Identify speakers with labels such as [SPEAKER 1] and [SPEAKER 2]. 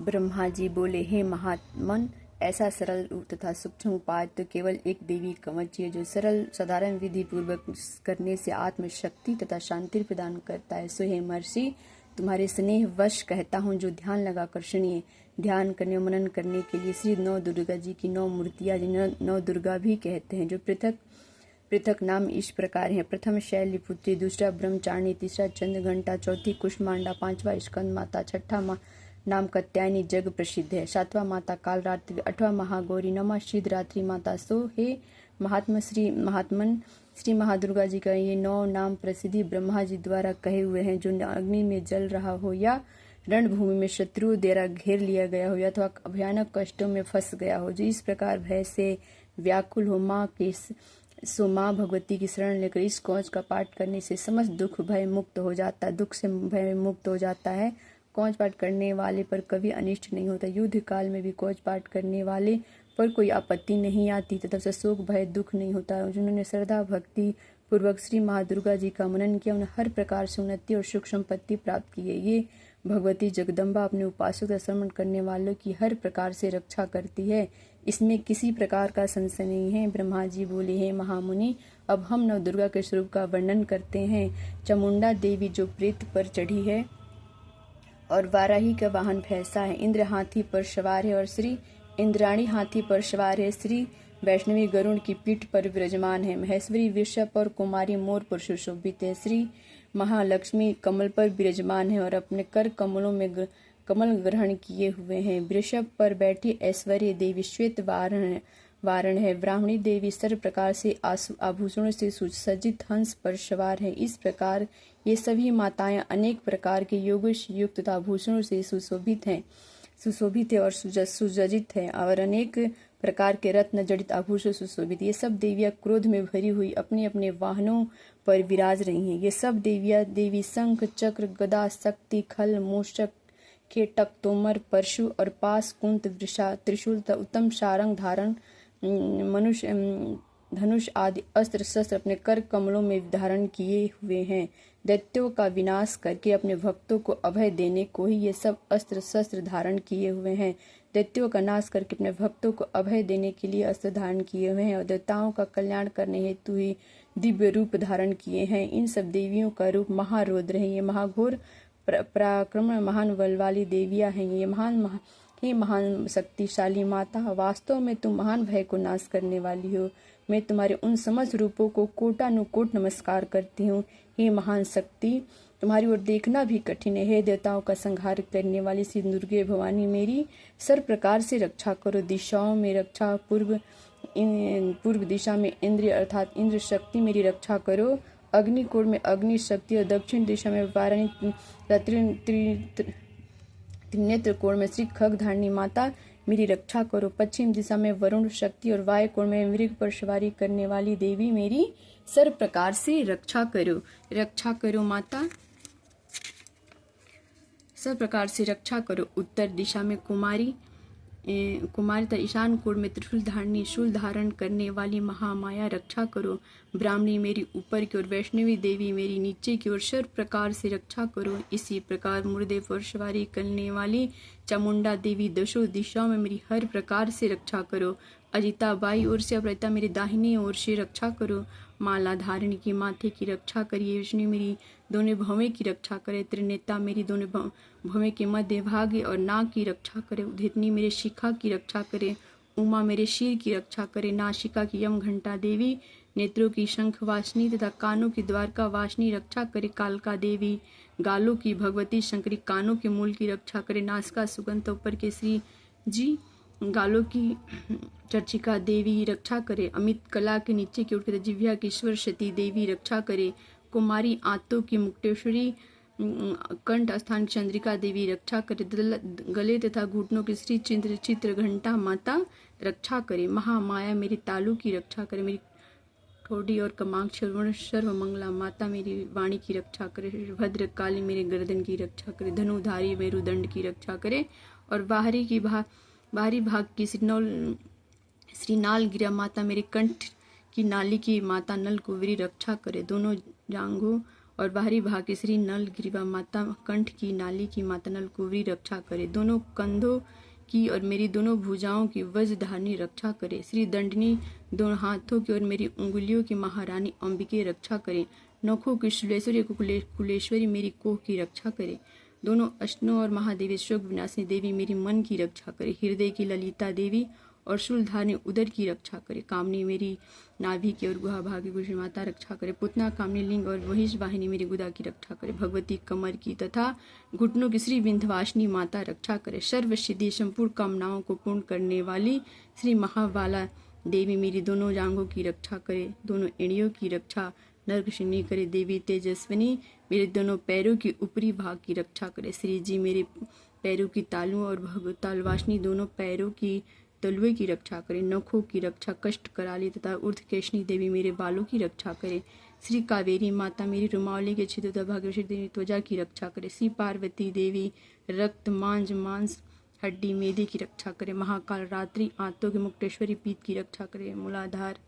[SPEAKER 1] ब्रह्मा जी बोले, हे महात्मन, ऐसा सरल तथा सूक्ष्म उपाय तो केवल एक देवी कवच है जो सरल साधारण विधि पूर्वक करने से आत्मशक्ति तथा शांति प्रदान करता है। सो हे महर्षि, तुम्हारे स्नेह वश कहता हूँ, जो ध्यान लगाकर सुनिए। ध्यान करने मनन करने के लिए श्री नौ दुर्गा जी की 9 मूर्तियां, जिन्हें 9 दुर्गा भी कहते हैं, जो पृथक पृथक नाम इस प्रकार हैं। प्रथम शैलपुत्री, दूसरा ब्रह्मचारिणी, तीसरा चंद्रघंटा, चौथी कुष्मांडा, पांचवा स्कंद माता, छठा नाम कात्यायनी जग प्रसिद्ध है, सातवां माता कालरात्रि, आठवां महागौरी, नौवां सिद्धरात्रि माता। सो हे महात्मन, श्री महादुर्गा जी का ये 9 नाम प्रसिद्धि ब्रह्मा जी द्वारा कहे हुए हैं। जो अग्नि में जल रहा हो या रणभूमि में शत्रु द्वारा घेर लिया गया हो या अथवा भयानक कष्टों में फंस गया हो, जो इस प्रकार भय से व्याकुल हो, माँ भगवती की शरण लेकर इस कवच का पाठ करने से समस्त दुख भय मुक्त हो जाता है। दुख से भय मुक्त हो जाता है। कवच पाठ करने वाले पर कभी अनिष्ट नहीं होता। युद्ध काल में भी कवच पाठ करने वाले पर कोई आपत्ति नहीं आती तथा शोक भय दुख नहीं होता। जिन्होंने श्रद्धा भक्ति पूर्वक श्री महादुर्गा जी का मनन किया, उन्हें हर प्रकार से उन्नति और सुख संपत्ति प्राप्त की है। ये भगवती जगदम्बा अपने उपासक का श्रवण करने वालों की हर प्रकार से रक्षा करती है। इसमें किसी प्रकार का संशय नहीं है। ब्रह्मा जी बोले, हे महामुनि, अब हम नवदुर्गा के स्वरूप का वर्णन करते हैं। चामुंडा देवी जो प्रेत पर चढ़ी है और वाराही का वाहन भैंसा है, इंद्र हाथी पर सवार है और श्री इंद्राणी हाथी पर सवार है, श्री वैष्णवी गरुड़ की पीठ पर विराजमान है, महेश्वरी वृषभ और कुमारी मोर पर सुशोभित है, श्री महालक्ष्मी कमल पर विराजमान है और अपने कर कमलों में कमल ग्रहण किए हुए हैं। वृषभ पर बैठी ऐश्वर्य देवी श्वेत वारण है। ब्राह्मणी देवी सर्व प्रकार से आभूषणों से सुसज्जित हंस पर सवार है। इस प्रकार ये सभी माताएं अनेक प्रकार के योगों से युक्त तथा आभूषणों से सुशोभित है और सुसज्जित है और अनेक प्रकार के रत्न जड़ित आभूषण सुशोभित। ये सब देवियां क्रोध में भरी हुई अपने अपने वाहनों पर विराज रही हैं। ये सब देवी शंख चक्र गदा शक्ति खल मूषक केटक तोमर परशु और पास कुंत वृषा त्रिशूल उत्तम सारंग धारण मनुष्य धनुष आदि अस्त्र शस्त्र अपने कर कमलों में धारण किए हुए हैं। दैत्यों का विनाश करके अपने भक्तों को अभय देने को ही ये सब अस्त्र शस्त्र धारण किए हुए हैं। दैत्यों का नाश करके अपने भक्तों को अभय देने के लिए अस्त्र धारण किए हुए हैं और देवताओं का कल्याण करने हेतु ही दिव्य रूप धारण किए हैं। इन सब देवियों का रूप महारौद्र है। ये महाघोर पराक्रम महान बल वाली देवियां हैं। ये महान शक्तिशाली माता, वास्तव में तुम महान भय को नाश करने वाली हो। मैं तुम्हारे उन समस्त रूपों को कोटानुकोट नमस्कार करती हूँ। हे महान शक्ति, तुम्हारी ओर देखना भी कठिन है। हे देवताओं का संहार करने वाली श्री दुर्गे भवानी, मेरी सर्व प्रकार से रक्षा करो। दिशाओं में रक्षा, पूर्व दिशा में इंद्र अर्थात इंद्र शक्ति मेरी रक्षा करो। अग्निकोण में अग्नि शक्ति और दक्षिण दिशा में वाराणी त्रिनेत्र कोण में श्री खगधारिणी माता मेरी रक्षा करो। पश्चिम दिशा में वरुण शक्ति और वायु कोण में मृग पर सवारी करने वाली देवी मेरी सर्व प्रकार से रक्षा करो माता, सब प्रकार से रक्षा करो। उत्तर दिशा में कुमारी तथा ईशान कोण में त्रिशूल धारणी शूल धारण करने वाली महामाया रक्षा करो। ब्राह्मणी मेरी ऊपर की ओर, वैष्णवी देवी मेरी नीचे की ओर सर्व प्रकार से रक्षा करो। इसी प्रकार मुर्दे पर सवारी करने वाली चामुंडा देवी दशों दिशाओं में मेरी हर प्रकार से रक्षा करो। अजिता बाई ओर से, अपराजिता मेरी दाहिनी ओर से रक्षा करो। माला धारिणी की माथे की रक्षा करिए। विष्णु मेरी दोनों भवें की रक्षा करे। त्रिनेता मेरी दोनों भवें के मध्य भाग और नाक की रक्षा करे। उद्धृतनी मेरे शिखा की रक्षा करे। उमा मेरे शीर की रक्षा करे। नासिका की यम घंटा देवी, नेत्रों की शंख वासनी तथा कानों की द्वारका वासनी रक्षा करे। कालका देवी, गालों की भगवती शंकरी कानों के मूल की रक्षा करे। नासिका सुगंध ऊपर के श्री जी, गालों की चर्चिका देवी रक्षा करे। अमित कला के नीचे की उठते जिव्या की सरस्वती देवी रक्षा करे। कुमारी आंतों की मुक्तेश्वरी, कंठ स्थान चंद्रिका देवी रक्षा करे। गले तथा घुटनों की श्री चित्र घंटा माता रक्षा करे। महामाया मेरी तालू की रक्षा करे। मेरी ठोड़ी और कमाक्ष सर्व मंगला माता मेरी वाणी की रक्षा करे। भद्र काली मेरे गर्दन की रक्षा करे। धनुधारी मेरुदंड की रक्षा करे और बाहरी भाग की श्रीनाल गिरा माता मेरे कंठ की नाली की माता नल कुंवरी रक्षा करे। दोनों जांघों और बाहरी भाग की श्री नल ग्रीवा माता, कंठ की नाली की माता नलकुबरी रक्षा करे। दोनों कंधों की और मेरी दोनों भुजाओं की वज्रधारिणी रक्षा करे। श्री दंडनी दोनों हाथों की और मेरी उंगलियों की महारानी अंबिके रक्षा करे। नखों की शूलेश्वरी कुलेश्वरी मेरी कोह की रक्षा करे। दोनों अष्टों और महादेवी शोक विनाशिनी देवी मेरी मन की रक्षा करे। हृदय की ललिता देवी और शूलधारिणी उदर की रक्षा करे। कामनी मेरी नाभि की और गुहा भाग की गुजरी माता रक्षा करे। पुतना कामनी लिंग और वहिष वाहिनी मेरी गुदा की रक्षा करे। भगवती कमर की तथा घुटनों की श्री विंध्यवासिनी माता रक्षा करे। सर्व सिद्धि संपूर्ण कामनाओं को पूर्ण करने वाली श्री महाबाला देवी मेरी दोनों जांघों की रक्षा करे। दोनों एड़ियों की रक्षा नरकशिनी करे। देवी तेजस्विनी मेरे दोनों पैरों की ऊपरी भाग की रक्षा करे। श्री जी मेरे पैरों की तालुओं और तालवासिनी दोनों पैरों की तलुए की रक्षा करे। नखों की रक्षा कष्ट कराली तथा ऊर्ध्वकेशनी देवी मेरे बालों की रक्षा करे। श्री कावेरी माता मेरी रुमावली के छिद्र तथा भाग्यवती देवी त्वचा की रक्षा करे। श्री पार्वती देवी रक्त मांस हड्डी मेदे की रक्षा करे। महाकाल रात्रि आंतों के मुक्तेश्वरी पीत की रक्षा करे। मूलाधार